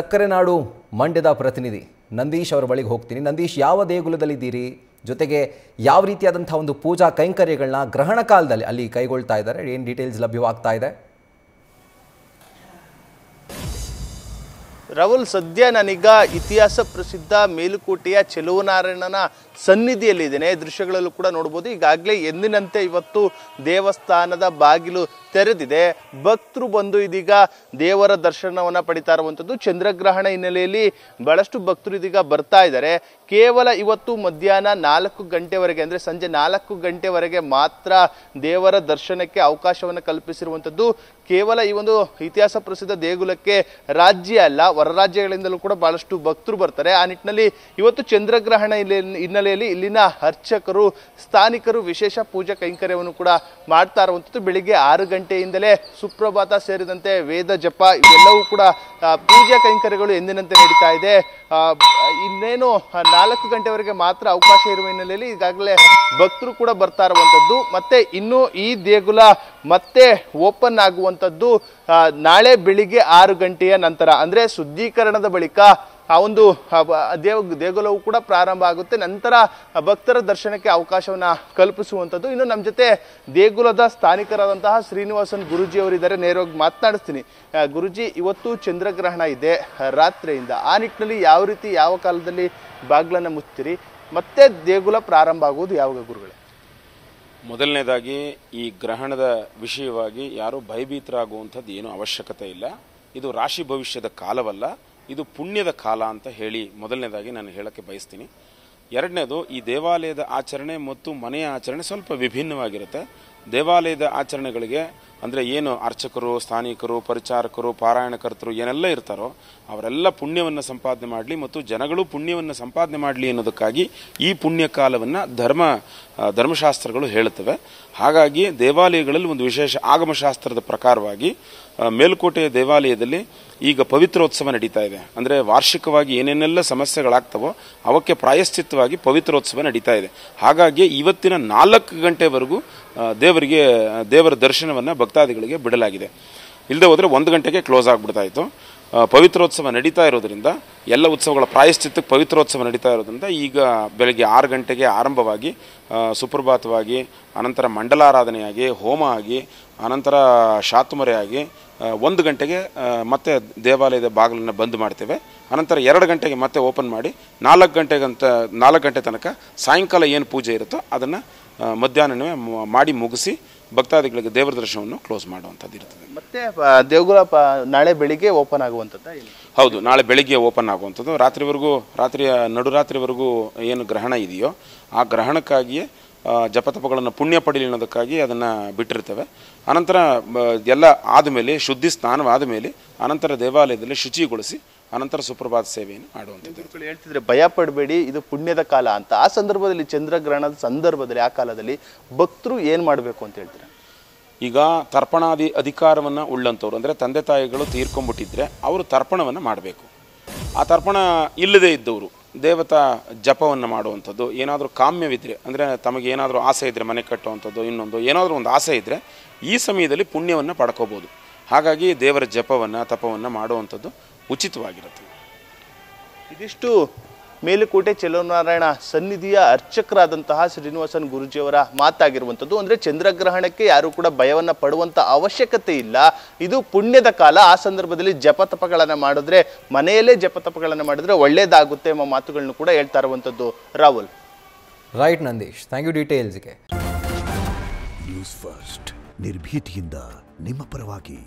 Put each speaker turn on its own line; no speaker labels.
ಸಕ್ಕರೆ ನಾಡು ಮಂಡ್ಯದ ಪ್ರತಿನಿಧಿ ನಂದೀಶ್ ಅವರ ಬಳಿಗೆ ಹೋಗ್ತೀನಿ. ನಂದೀಶ್, ಯಾವ ದೇಗುಲದಲ್ಲಿದ್ದೀರಿ? ಜೊತೆಗೆ ಯಾವ ರೀತಿಯಾದಂತಹ ಒಂದು ಪೂಜಾ ಕೈಂಕರ್ಯಗಳನ್ನ ಗ್ರಹಣ ಕಾಲದಲ್ಲಿ ಅಲ್ಲಿ ಕೈಗೊಳ್ತಾ ಇದ್ದಾರೆ? ಏನು ಡೀಟೇಲ್ಸ್ ಲಭ್ಯವಾಗ್ತಾ ಇದೆ?
ರಾಹುಲ್, ಸದ್ಯ ನಾನೀಗ ಇತಿಹಾಸ ಪ್ರಸಿದ್ಧ ಮೇಲುಕೋಟೆಯ ಚೆಲುವನಾರಾಯಣನ ಸನ್ನಿಧಿಯಲ್ಲಿದ್ದೇನೆ. ದೃಶ್ಯಗಳಲ್ಲೂ ಕೂಡ ನೋಡ್ಬೋದು. ಈಗಾಗಲೇ ಎಂದಿನಂತೆ ಇವತ್ತು ದೇವಸ್ಥಾನದ ಬಾಗಿಲು ತೆರೆದಿದೆ. ಭಕ್ತರು ಬಂದು ಇದೀಗ ದೇವರ ದರ್ಶನವನ್ನ ಪಡಿತಾ ಇರುವಂಥದ್ದು. ಚಂದ್ರಗ್ರಹಣ ಹಿನ್ನೆಲೆಯಲ್ಲಿ ಬಹಳಷ್ಟು ಭಕ್ತರು ಇದೀಗ ಬರ್ತಾ ಇದ್ದಾರೆ. ಕೇವಲ ಇವತ್ತು ಮಧ್ಯಾಹ್ನ 4 ಗಂಟೆವರೆಗೆ, ಅಂದ್ರೆ ಸಂಜೆ 4 ಗಂಟೆವರೆಗೆ ಮಾತ್ರ ದೇವರ ದರ್ಶನಕ್ಕೆ ಅವಕಾಶವನ್ನು ಕಲ್ಪಿಸಿರುವಂಥದ್ದು. ಕೇವಲ ಈ ಒಂದು ಇತಿಹಾಸ ಪ್ರಸಿದ್ಧ ದೇಗುಲಕ್ಕೆ ರಾಜ್ಯ ಅಲ್ಲ, ಹೊರ ರಾಜ್ಯಗಳಿಂದಲೂ ಕೂಡ ಬಹಳಷ್ಟು ಭಕ್ತರು ಬರ್ತಾರೆ. ಆ ನಿಟ್ಟಿನಲ್ಲಿ ಇವತ್ತು ಚಂದ್ರಗ್ರಹಣ ಹಿನ್ನೆಲೆಯಲ್ಲಿ ಇಲ್ಲಿನ ಅರ್ಚಕರು, ಸ್ಥಾನಿಕರು ವಿಶೇಷ ಪೂಜಾ ಕೈಂಕರ್ಯವನ್ನು ಕೂಡ ಮಾಡ್ತಾ ಇರುವಂಥದ್ದು. ಬೆಳಿಗ್ಗೆ 6 ಗಂಟೆಯಿಂದಲೇ ಸುಪ್ರಭಾತ ಸೇರಿದಂತೆ ವೇದ ಜಪ ಇವೆಲ್ಲವೂ ಕೂಡ ಪೂಜಾ ಕೈಂಕರ್ಯಗಳು ಎಂದಿನಂತೆ ನಡೀತಾ ಇದೆ. ಇನ್ನೇನು 4 ಗಂಟೆವರೆಗೆ ಮಾತ್ರ ಅವಕಾಶ ಇರುವ ಹಿನ್ನೆಲೆಯಲ್ಲಿ ಈಗಾಗಲೇ ಭಕ್ತರು ಕೂಡ ಬರ್ತಾ ಇರುವಂಥದ್ದು. ಮತ್ತೆ ಇನ್ನು ಈ ದೇಗುಲ ಮತ್ತೆ ಓಪನ್ ಆಗುವಂಥದ್ದು ನಾಳೆ ಬೆಳಿಗ್ಗೆ 6 ಗಂಟೆಯ ನಂತರ, ಅಂದ್ರೆ ಶುದ್ಧೀಕರಣದ ಬಳಿಕ ಆ ಒಂದು ದೇಗುಲವು ಕೂಡ ಪ್ರಾರಂಭ ಆಗುತ್ತೆ. ನಂತರ ಭಕ್ತರ ದರ್ಶನಕ್ಕೆ ಅವಕಾಶವನ್ನ ಕಲ್ಪಿಸುವಂಥದ್ದು. ಇನ್ನು ನಮ್ಮ ಜೊತೆ ದೇಗುಲದ ಸ್ಥಾನಿಕರಾದಂತಹ ಶ್ರೀನಿವಾಸನ್ ಗುರುಜಿ ಅವರಿದ್ದಾರೆ. ನೇರವಾಗಿ ಮಾತನಾಡಿಸ್ತೀನಿ. ಗುರುಜಿ, ಇವತ್ತು ಚಂದ್ರಗ್ರಹಣ ಇದೆ ರಾತ್ರಿಯಿಂದ. ಆ ನಿಟ್ಟಿನಲ್ಲಿ ಯಾವ ರೀತಿ, ಯಾವ ಕಾಲದಲ್ಲಿ ಬಾಗಿಲನ್ನು ಮುಚ್ತೀರಿ? ಮತ್ತೆ ದೇಗುಲ ಪ್ರಾರಂಭ ಆಗುವುದು ಯಾವಾಗ ಗುರುಗಳೇ?
ಮೊದಲನೇದಾಗಿ ಈ ಗ್ರಹಣದ ವಿಷಯವಾಗಿ ಯಾರೂ ಭಯಭೀತರಾಗುವಂಥದ್ದು ಏನೂ ಅವಶ್ಯಕತೆ ಇಲ್ಲ. ಇದು ರಾಶಿ ಭವಿಷ್ಯದ ಕಾಲವಲ್ಲ, ಇದು ಪುಣ್ಯದ ಕಾಲ ಅಂತ ಹೇಳಿ ಮೊದಲನೇದಾಗಿ ನಾನು ಹೇಳಕ್ಕೆ ಬಯಸ್ತೀನಿ. ಎರಡನೇದು, ಈ ದೇವಾಲಯದ ಆಚರಣೆ ಮತ್ತು ಮನೆಯ ಆಚರಣೆ ಸ್ವಲ್ಪ ವಿಭಿನ್ನವಾಗಿರುತ್ತೆ. ದೇವಾಲಯದ ಆಚರಣೆಗಳಿಗೆ ಅಂದರೆ ಏನು ಅರ್ಚಕರು, ಸ್ಥಾನಿಕರು, ಪರಿಚಾರಕರು, ಪಾರಾಯಣಕರ್ತರು ಏನೆಲ್ಲ ಇರ್ತಾರೋ ಅವರೆಲ್ಲ ಪುಣ್ಯವನ್ನು ಸಂಪಾದನೆ ಮಾಡಲಿ ಮತ್ತು ಜನಗಳು ಪುಣ್ಯವನ್ನು ಸಂಪಾದನೆ ಮಾಡಲಿ ಅನ್ನೋದಕ್ಕಾಗಿ ಈ ಪುಣ್ಯ ಕಾಲವನ್ನು ಧರ್ಮಶಾಸ್ತ್ರಗಳು ಹೇಳುತ್ತವೆ. ಹಾಗಾಗಿ ದೇವಾಲಯಗಳಲ್ಲಿ ಒಂದು ವಿಶೇಷ ಆಗಮಶಾಸ್ತ್ರದ ಪ್ರಕಾರವಾಗಿ ಮೇಲುಕೋಟೆಯ ದೇವಾಲಯದಲ್ಲಿ ಈಗ ಪವಿತ್ರೋತ್ಸವ ನಡೀತಾ ಇದೆ. ಅಂದರೆ ವಾರ್ಷಿಕವಾಗಿ ಏನೇನೆಲ್ಲ ಸಮಸ್ಯೆಗಳಾಗ್ತವೋ ಅವಕ್ಕೆ ಪ್ರಾಯಶ್ಚಿತ್ತವಾಗಿ ಪವಿತ್ರೋತ್ಸವ ನಡೀತಾ ಇದೆ. ಹಾಗಾಗಿ ಇವತ್ತಿನ 4 ಗಂಟೆವರೆಗೂ ದೇವರ ದರ್ಶನವನ್ನು ಭಕ್ತಾದಿಗಳಿಗೆ ಬಿಡಲಾಗಿದೆ. ಇಲ್ಲದೆ ಹೋದರೆ 1 ಗಂಟೆಗೆ ಕ್ಲೋಸ್ ಆಗಿಬಿಡ್ತಾ ಇತ್ತು. ಪವಿತ್ರೋತ್ಸವ ನಡೀತಾ ಇರೋದ್ರಿಂದ, ಎಲ್ಲ ಉತ್ಸವಗಳ ಪ್ರಾಯಶ್ಚಿತ್ತಕ್ಕೆ ಪವಿತ್ರೋತ್ಸವ ನಡೀತಾ ಇರೋದ್ರಿಂದ ಈಗ ಬೆಳಗ್ಗೆ 6 ಗಂಟೆಗೆ ಆರಂಭವಾಗಿ ಸುಪ್ರಭಾತವಾಗಿ, ಅನಂತರ ಮಂಡಲಾರಾಧನೆಯಾಗಿ, ಹೋಮ ಆಗಿ, ಅನಂತರ ಶಾತುಮರೆ ಆಗಿ 1 ಗಂಟೆಗೆ ಮತ್ತೆ ದೇವಾಲಯದ ಬಾಗಿಲನ್ನು ಬಂದ್ ಮಾಡ್ತೇವೆ. ಅನಂತರ 2 ಗಂಟೆಗೆ ಮತ್ತೆ ಓಪನ್ ಮಾಡಿ 4 ಗಂಟೆ ತನಕ ಸಾಯಂಕಾಲ ಏನು ಪೂಜೆ ಇರುತ್ತೋ ಅದನ್ನು ಮಧ್ಯಾಹ್ನವೇ ಮಾಡಿ ಮುಗಿಸಿ ಭಕ್ತಾದಿಗಳಿಗೆ ದೇವರ ದರ್ಶನವನ್ನು ಕ್ಲೋಸ್ ಮಾಡುವಂಥದ್ದು ಇರ್ತದೆ.
ಮತ್ತೆ ದೇಗುಲ ನಾಳೆ ಬೆಳಿಗ್ಗೆ ಓಪನ್ ಆಗುವಂಥದ್ದು?
ಹೌದು, ನಾಳೆ ಬೆಳಿಗ್ಗೆ ಓಪನ್ ಆಗುವಂಥದ್ದು. ನಡುರಾತ್ರಿವರೆಗೂ ಏನು ಗ್ರಹಣ ಇದೆಯೋ ಆ ಗ್ರಹಣಕ್ಕಾಗಿಯೇ ಜಪತಪಗಳನ್ನು ಪುಣ್ಯ ಪಡೀಲಿ ಅನ್ನೋದಕ್ಕಾಗಿ ಅದನ್ನು ಬಿಟ್ಟಿರ್ತೇವೆ. ಅನಂತರ ಎಲ್ಲ ಆದಮೇಲೆ ಶುದ್ಧಿ ಸ್ನಾನವಾದ ಮೇಲೆ ಅನಂತರ ದೇವಾಲಯದಲ್ಲಿ ಶುಚಿಗೊಳಿಸಿ ಅನಂತರ ಸುಪ್ರಭಾತ ಸೇವೆಯನ್ನು ಮಾಡುವಂಥದ್ದು.
ಹೇಳ್ತಿದ್ರೆ ಭಯ ಪಡಬೇಡಿ, ಇದು ಪುಣ್ಯದ ಕಾಲ ಅಂತ. ಆ ಸಂದರ್ಭದಲ್ಲಿ, ಚಂದ್ರಗ್ರಹಣದ ಸಂದರ್ಭದಲ್ಲಿ, ಆ ಕಾಲದಲ್ಲಿ ಭಕ್ತರು ಏನು ಮಾಡಬೇಕು ಅಂತ ಹೇಳ್ತಾರೆ?
ಈಗ ತರ್ಪಣಾದಿ ಅಧಿಕಾರವನ್ನು ಉಳ್ಳಂಥವ್ರು, ಅಂದರೆ ತಂದೆ ತಾಯಿಗಳು ತೀರ್ಕೊಂಡ್ಬಿಟ್ಟಿದ್ರೆ ಅವರು ತರ್ಪಣವನ್ನು ಮಾಡಬೇಕು. ಆ ತರ್ಪಣ ಇಲ್ಲದೇ ಇದ್ದವರು ದೇವತಾ ಜಪವನ್ನು ಮಾಡುವಂಥದ್ದು, ಏನಾದರೂ ಕಾಮ್ಯವಿದ್ದರೆ, ಅಂದರೆ ತಮಗೆ ಏನಾದರೂ ಆಸೆ ಇದ್ದರೆ, ಮನೆ ಕಟ್ಟುವಂಥದ್ದು, ಇನ್ನೊಂದು ಏನಾದರೂ ಒಂದು ಆಸೆ ಇದ್ದರೆ ಈ ಸಮಯದಲ್ಲಿ ಪುಣ್ಯವನ್ನು ಪಡ್ಕೋಬೋದು. ಹಾಗಾಗಿ ದೇವರ ಜಪವನ್ನು ತಪವನ್ನು ಮಾಡುವಂಥದ್ದು ಉಚಿತವಾಗಿರುತ್ತೆ.
ಇದಿಷ್ಟು ಮೇಲುಕೋಟೆ ಚೆಲುವನಾರಾಯಣ ಸನ್ನಿಧಿಯ ಅರ್ಚಕರಾದಂತಹ ಶ್ರೀನಿವಾಸನ್ ಗುರುಜಿಯವರ ಮಾತಾಗಿರುವಂಥದ್ದು. ಅಂದರೆ ಚಂದ್ರಗ್ರಹಣಕ್ಕೆ ಯಾರು ಕೂಡ ಭಯವನ್ನು ಪಡುವಂಥ ಅವಶ್ಯಕತೆ ಇಲ್ಲ, ಇದು ಪುಣ್ಯದ ಕಾಲ. ಆ ಸಂದರ್ಭದಲ್ಲಿ ಜಪತಪಗಳನ್ನು ಮಾಡಿದ್ರೆ, ಮನೆಯಲ್ಲೇ ಜಪತಪಗಳನ್ನು ಮಾಡಿದ್ರೆ ಒಳ್ಳೇದಾಗುತ್ತೆ ಎಂಬ ಮಾತುಗಳನ್ನು ಕೂಡ ಹೇಳ್ತಾ ಇರುವಂಥದ್ದು. Rahul.
Right Nandish, thank you ಡೀಟೇಲ್ಸ್ಗೆ.
ನ್ಯೂಸ್ ಫಸ್ಟ್, ನಿರ್ಭೀತಿಯಿಂದ ನಿಮ್ಮ ಪರವಾಗಿ.